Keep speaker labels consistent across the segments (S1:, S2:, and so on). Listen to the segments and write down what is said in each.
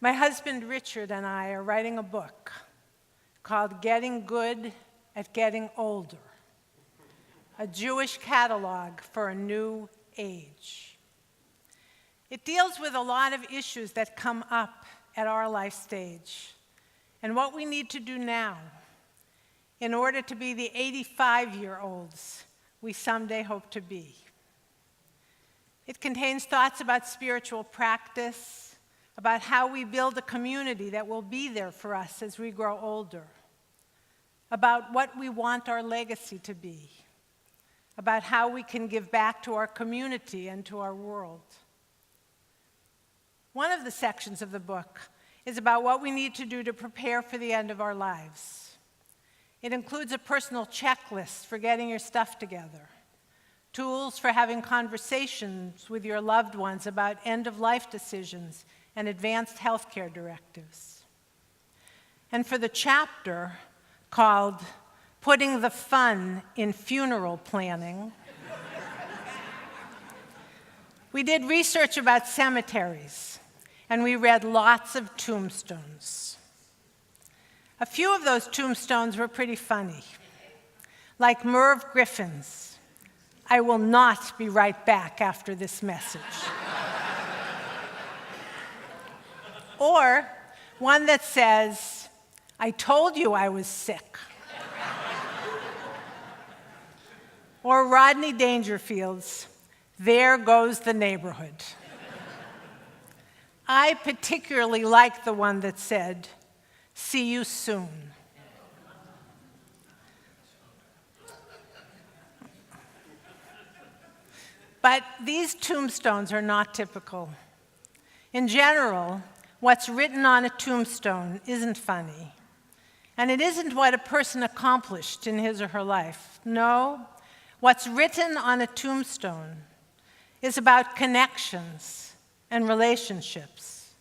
S1: My husband Richard and I are writing a book called Getting Good at Getting Older, a Jewish catalog for a new age. It deals with a lot of issues that come up at our life stage and what we need to do now in order to be the 85-year-olds we someday hope to be. It contains thoughts about spiritual practice, about how we build a community that will be there for us as we grow older, about what we want our legacy to be, about how we can give back to our community and to our world. One of the sections of the book is about what we need to do to prepare for the end of our lives. It includes a personal checklist for getting your stuff together, tools for having conversations with your loved ones about end-of-life decisions and advanced healthcare directives. And for the chapter called Putting the Fun in Funeral Planning, we did research about cemeteries, and we read lots of tombstones. A few of those tombstones were pretty funny, like Merv Griffin's, "I will not be right back after this message." Or one that says, "I told you I was sick." Or Rodney Dangerfield's, "There goes the neighborhood." I particularly liked the one that said, "See you soon." But these tombstones are not typical. In general, what's written on a tombstone isn't funny, and it isn't what a person accomplished in his or her life. No, what's written on a tombstone is about connections and relationships,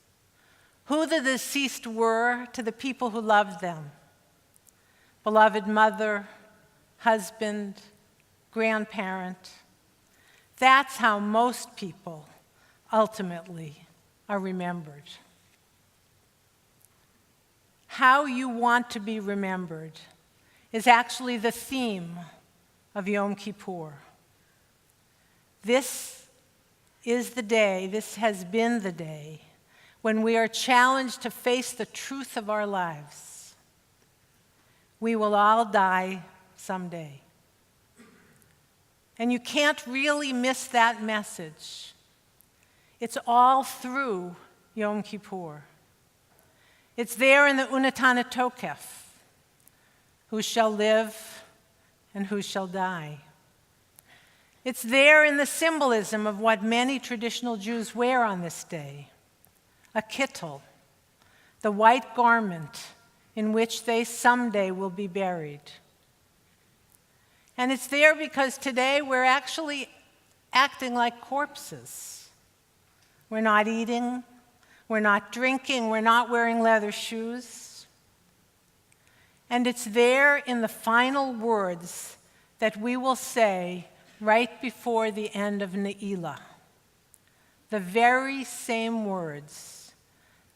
S1: who the deceased were to the people who loved them, beloved mother, husband, grandparent. That's how most people ultimately are remembered. How you want to be remembered is actually the theme of Yom Kippur. This is the day, this has been the day, when we are challenged to face the truth of our lives. We will all die someday. And you can't really miss that message. It's all through Yom Kippur. It's there in the Unatana Tokef, who shall live and who shall die. It's there in the symbolism of what many traditional Jews wear on this day, a kittel, the white garment in which they someday will be buried. And it's there because today we're actually acting like corpses. We're not eating, we're not drinking, we're not wearing leather shoes. And it's there in the final words that we will say right before the end of Neilah, the very same words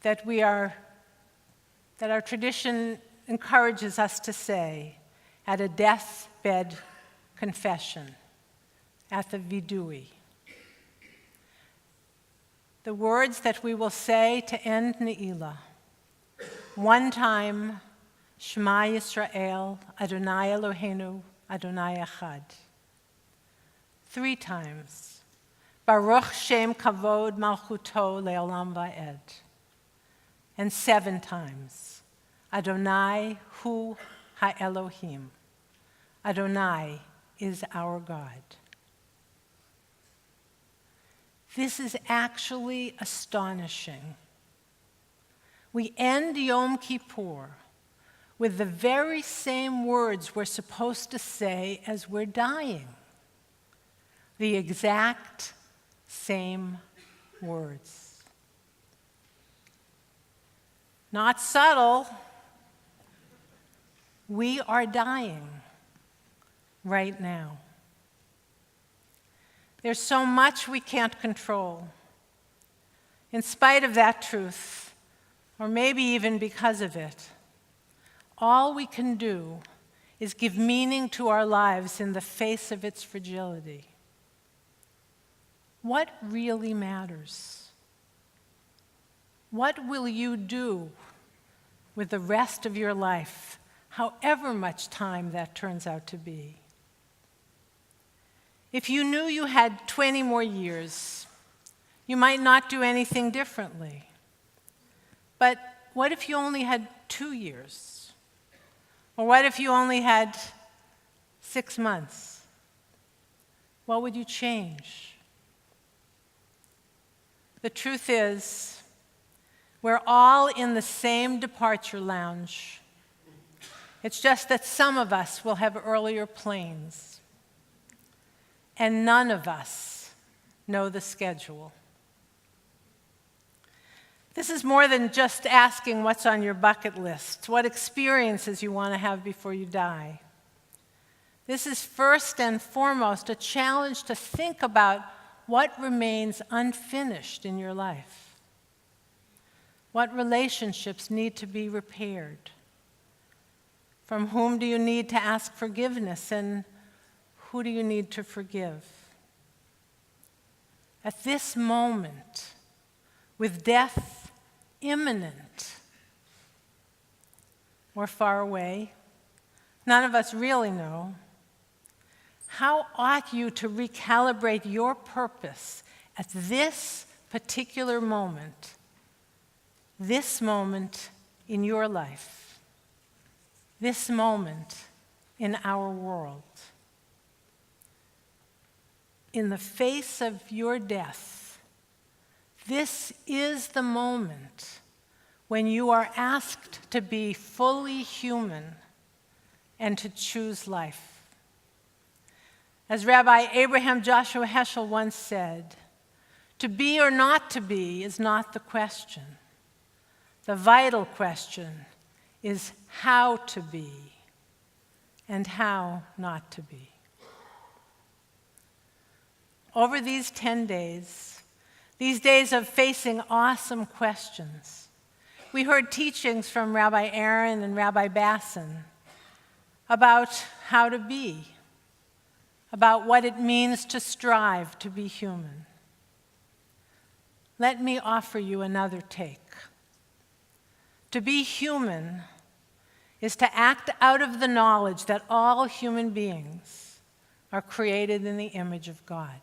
S1: that our tradition encourages us to say at a deathbed confession, at the vidui. The words that we will say to end Neilah. One time, Shema Yisrael, Adonai Eloheinu, Adonai Echad. 3 times, Baruch Shem Kavod Malchuto Le'olam Va'ed. And 7 times, Adonai Hu HaElohim. Adonai is our God. This is actually astonishing. We end Yom Kippur with the very same words we're supposed to say as we're dying. The exact same words. Not subtle. We are dying right now. There's so much we can't control. In spite of that truth, or maybe even because of it, all we can do is give meaning to our lives in the face of its fragility. What really matters? What will you do with the rest of your life, however much time that turns out to be? If you knew you had 20 more years, you might not do anything differently. But what if you only had 2 years? Or what if you only had 6 months? What would you change? The truth is, we're all in the same departure lounge. It's just that some of us will have earlier planes, and none of us know the schedule. This is more than just asking what's on your bucket list, what experiences you want to have before you die. This is first and foremost a challenge to think about what remains unfinished in your life. What relationships need to be repaired? From whom do you need to ask forgiveness, and who do you need to forgive? At this moment, with death imminent or far away, none of us really know, how ought you to recalibrate your purpose at this particular moment, this moment in your life, this moment in our world? In the face of your death, this is the moment when you are asked to be fully human and to choose life. As Rabbi Abraham Joshua Heschel once said, to be or not to be is not the question. The vital question is how to be and how not to be. Over these 10 days, these days of facing awesome questions, we heard teachings from Rabbi Aaron and Rabbi Bassin about how to be, about what it means to strive to be human. Let me offer you another take. To be human is to act out of the knowledge that all human beings are created in the image of God.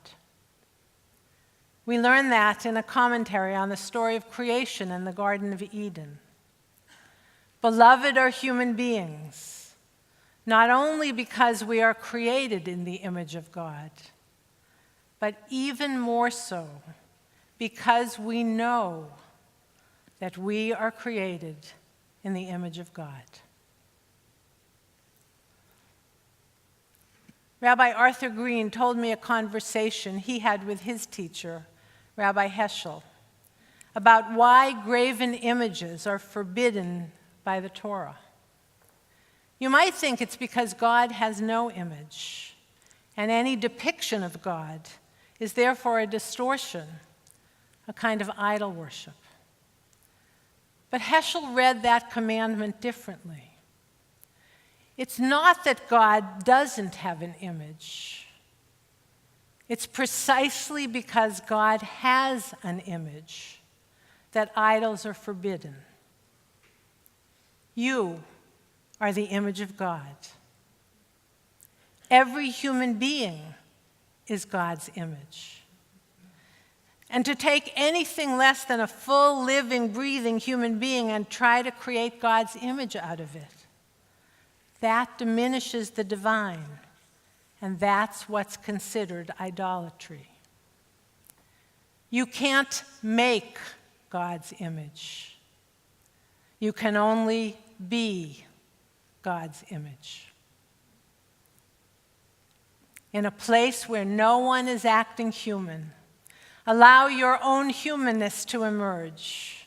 S1: We learn that in a commentary on the story of creation in the Garden of Eden. Beloved are human beings, not only because we are created in the image of God, but even more so because we know that we are created in the image of God. Rabbi Arthur Green told me a conversation he had with his teacher, Rabbi Heschel, about why graven images are forbidden by the Torah. You might think it's because God has no image, and any depiction of God is therefore a distortion, a kind of idol worship. But Heschel read that commandment differently. It's not that God doesn't have an image. It's precisely because God has an image that idols are forbidden. You are the image of God. Every human being is God's image. And to take anything less than a full, living, breathing human being and try to create God's image out of it, that diminishes the divine, and that's what's considered idolatry. You can't make God's image. You can only be God's image. In a place where no one is acting human, allow your own humanness to emerge.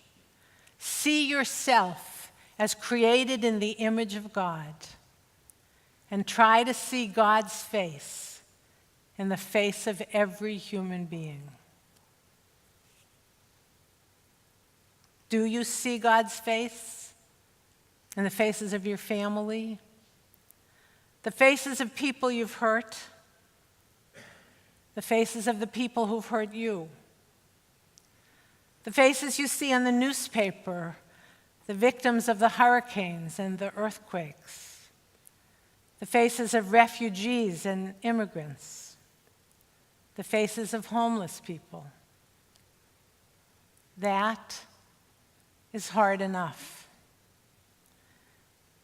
S1: See yourself as created in the image of God, and try to see God's face in the face of every human being. Do you see God's face in the faces of your family? The faces of people you've hurt? The faces of the people who've hurt you? The faces you see on the newspaper, the victims of the hurricanes and the earthquakes? The faces of refugees and immigrants? The faces of homeless people? That is hard enough.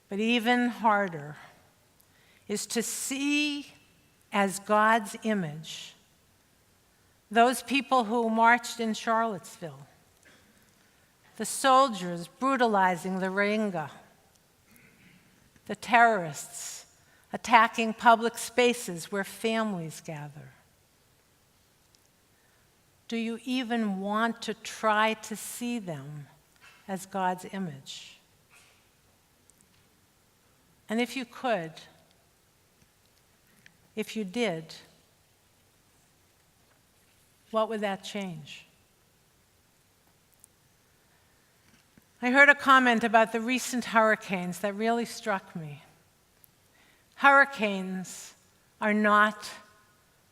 S1: But even harder is to see as God's image those people who marched in Charlottesville, the soldiers brutalizing the Rohingya, the terrorists attacking public spaces where families gather. Do you even want to try to see them as God's image? And if you could, if you did, what would that change? I heard a comment about the recent hurricanes that really struck me. Hurricanes are not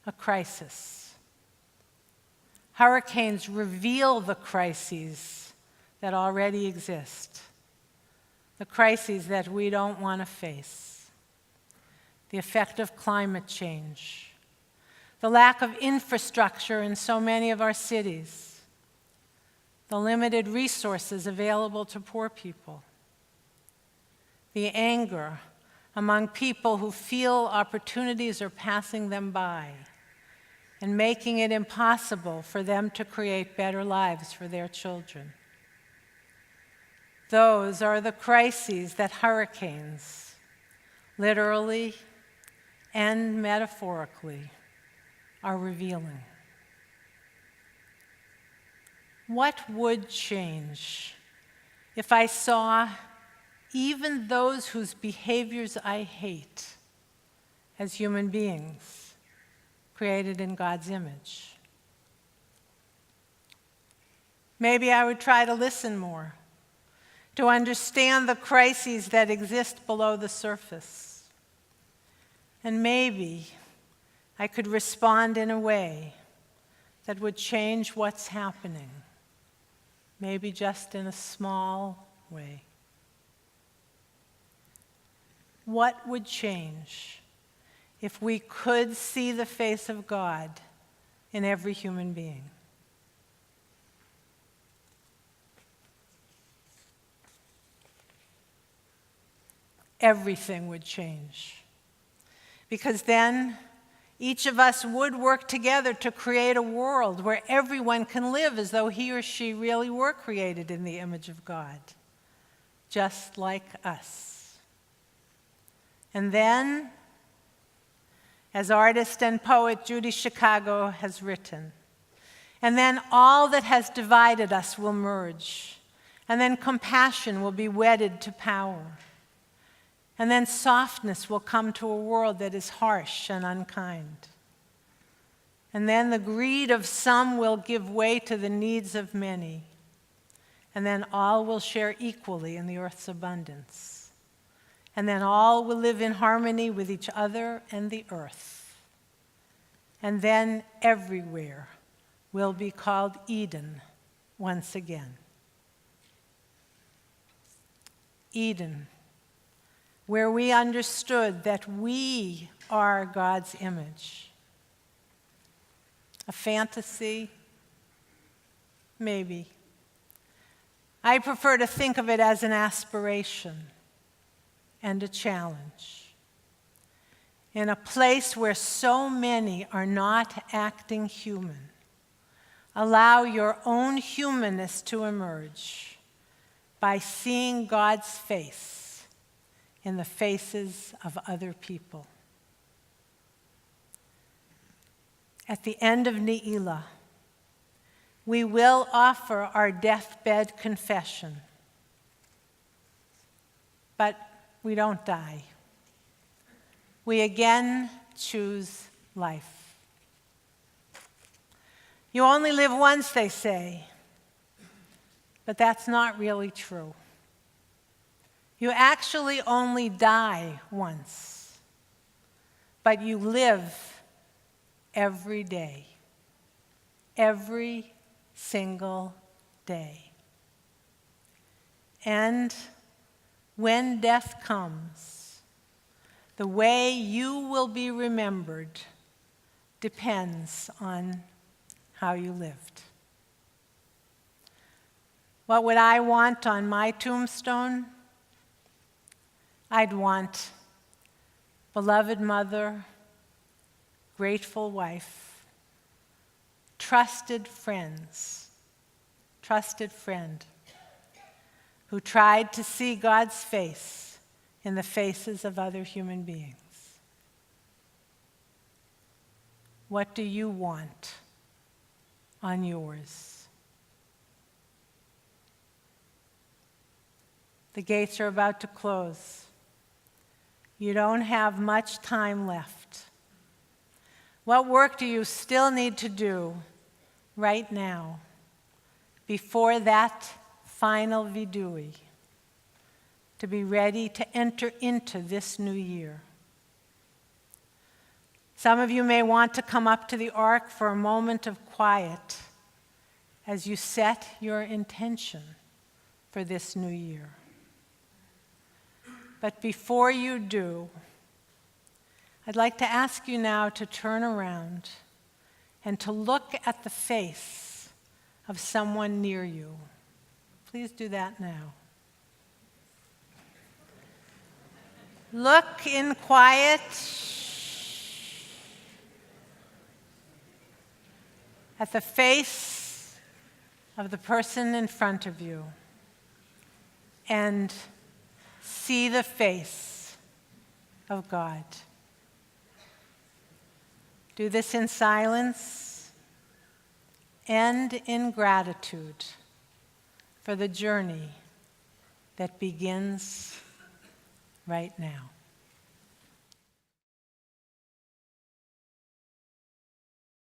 S1: a crisis. Hurricanes reveal the crises that already exist, the crises that we don't want to face: the effect of climate change, the lack of infrastructure in so many of our cities, the limited resources available to poor people, the anger among people who feel opportunities are passing them by and making it impossible for them to create better lives for their children. Those are the crises that hurricanes, literally and metaphorically, are revealing. What would change if I saw even those whose behaviors I hate as human beings created in God's image? Maybe I would try to listen more, to understand the crises that exist below the surface. And maybe I could respond in a way that would change what's happening, maybe just in a small way. What would change if we could see the face of God in every human being? Everything would change. Because then each of us would work together to create a world where everyone can live as though he or she really were created in the image of God, just like us. And then, as artist and poet Judy Chicago has written, and then all that has divided us will merge, and then compassion will be wedded to power. And then softness will come to a world that is harsh and unkind. And then the greed of some will give way to the needs of many. And then all will share equally in the earth's abundance. And then all will live in harmony with each other and the earth. And then everywhere will be called Eden once again. Eden, where we understood that we are God's image. A fantasy? Maybe. I prefer to think of it as an aspiration and a challenge. In a place where so many are not acting human, allow your own humanness to emerge by seeing God's face in the faces of other people. At the end of Neilah, we will offer our deathbed confession, but we don't die. We again choose life. You only live once, they say. But that's not really true. You actually only die once, but you live every day, every single day. And when death comes, the way you will be remembered depends on how you lived. What would I want on my tombstone? I'd want beloved mother, grateful wife, trusted friends, trusted friend, who tried to see God's face in the faces of other human beings. What do you want on yours? The gates are about to close. You don't have much time left. What work do you still need to do right now before that final vidui to be ready to enter into this new year? Some of you may want to come up to the ark for a moment of quiet as you set your intention for this new year. But before you do, I'd like to ask you now to turn around and to look at the face of someone near you. Please do that now. Look in quiet at the face of the person in front of you and see the face of God. Do this in silence and in gratitude for the journey that begins right now.